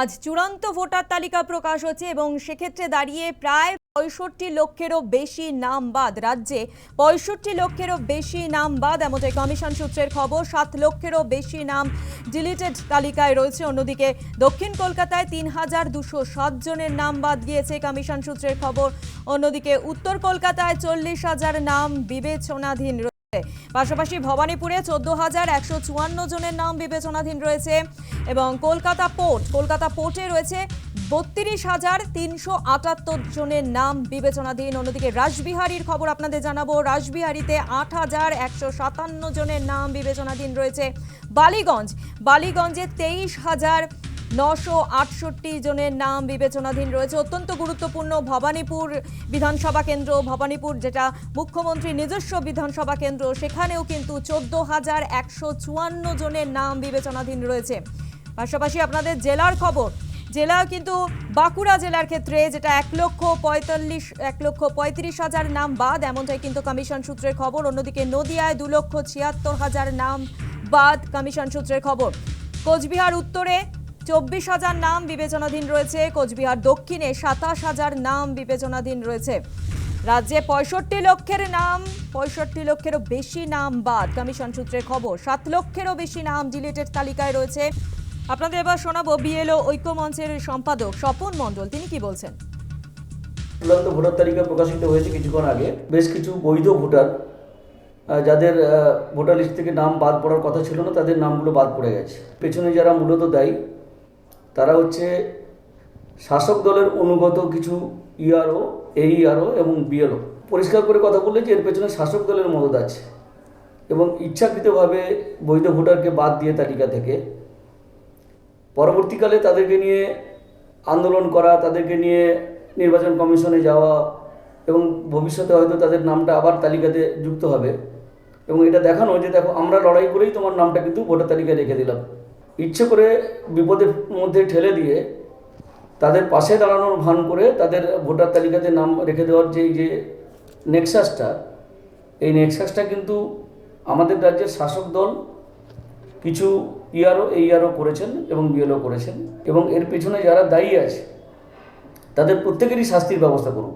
আজ চূড়ান্ত ভোটার তালিকা প্রকাশ হচ্ছে এবং সেক্ষেত্রে দাঁড়িয়ে প্রায় ৬৫ লক্ষেরও বেশি নাম বাদ। রাজ্যে ৬৫ লক্ষেরও বেশি নাম বাদ, এমনটাই কমিশন সূত্রের খবর। ৭ লক্ষেরও বেশি নাম ডিলিটেড তালিকায় রয়েছে। অন্যদিকে দক্ষিণ কলকাতায় ৩,২০৭ জনের নাম বাদ গিয়েছে, কমিশন সূত্রের খবর। অন্যদিকে উত্তর কলকাতায় ৪০,০০০ নাম বিবেচনাধীন রয়েছে। পাশাপাশি ভবানীপুরে ১৪,১৫৪ জনের নাম বিবেচনাধীন রয়েছে এবং কলকাতা পোর্টে রয়েছে ৩২,৩৭৮ জনের নাম বিবেচনাধীন। অন্যদিকে রাসবিহারীর খবর আপনাদের জানাবো। রাসবিহারীতে ৮,১৫৭ জনের নাম বিবেচনাধীন রয়েছে। বালিগঞ্জে ২৩,৯৬৮ জনের নাম বিবেচনাধীন রয়েছে। অত্যন্ত গুরুত্বপূর্ণ ভবানীপুর বিধানসভা কেন্দ্র, ভবানীপুর যেটা মুখ্যমন্ত্রীর নিজস্ব বিধানসভা কেন্দ্র, সেখানেও কিন্তু ১৪,১৫৪ জনের নাম বিবেচনাধীন রয়েছে। পাশাপাশি আপনাদের জেলার খবর, জেলাও কিন্তু বাঁকুড়া জেলার ক্ষেত্রে যেটা ১,৩৫,০০০ নাম বাদ, এমনটাই কিন্তু কমিশন সূত্রের খবর। অন্যদিকে নদিয়ায় ২,৭৬,০০০ নাম বাদ, কমিশন সূত্রের খবর। কোচবিহার উত্তরে ২৪,০০০ নাম বিবেচনাধীন রয়েছে। কোচবিহার দক্ষিণে ২৭,০০০ নাম বিবেচনাধীন রয়েছে। রাজ্যে ৬৫ লক্ষেরও বেশি নাম বাদ, কমিশন সূত্রের খবর। ৭ লক্ষেরও বেশি নাম ডিলিটেড তালিকায় রয়েছে। আপনাদের এবার শোনাবো বিএলও ঐক্যমঞ্চের সম্পাদক স্বপন মণ্ডল, তিনি কি বলছেন। চূড়ান্ত ভোটার তালিকা প্রকাশিত হয়েছে কিছুক্ষণ আগে। বেশ কিছু বৈধ ভোটার যাদের ভোটার লিস্ট থেকে নাম বাদ পড়ার কথা ছিল না, তাদের নামগুলো বাদ পড়ে গেছে। পেছনে যারা মূলত দায়ী তারা হচ্ছে শাসক দলের অনুগত কিছু ইআরও, এইআরও এবং বিএলও। পরিষ্কার করে কথা বললে যে এর পেছনে শাসক দলের মদত আছে এবং ইচ্ছাকৃতভাবে বৈধ ভোটারকে বাদ দিয়ে তালিকা থেকে পরবর্তীকালে তাদেরকে নিয়ে আন্দোলন করা, তাদেরকে নিয়ে নির্বাচন কমিশনে যাওয়া এবং ভবিষ্যতে হয়তো তাদের নামটা আবার তালিকাতে যুক্ত হবে এবং এটা দেখানো যে দেখো আমরা লড়াই করেই তোমার নামটা কিন্তু ভোটার তালিকায় রেখে দিলাম। ইচ্ছে করে বিপদের মধ্যে ঠেলে দিয়ে তাদের পাশে দাঁড়ানোর ভান করে তাদের ভোটার তালিকাতে নাম রেখে দেওয়ার যে নেক্সাসটা, এই নেক্সাসটা কিন্তু আমাদের রাজ্যের শাসক দল কিছু ইআরও, এইআরও করেছেন এবং বিএলও করেছেন এবং এর পেছনে যারা দায়ী আছে তাদের প্রত্যেকেরই শাস্তির ব্যবস্থা করুন।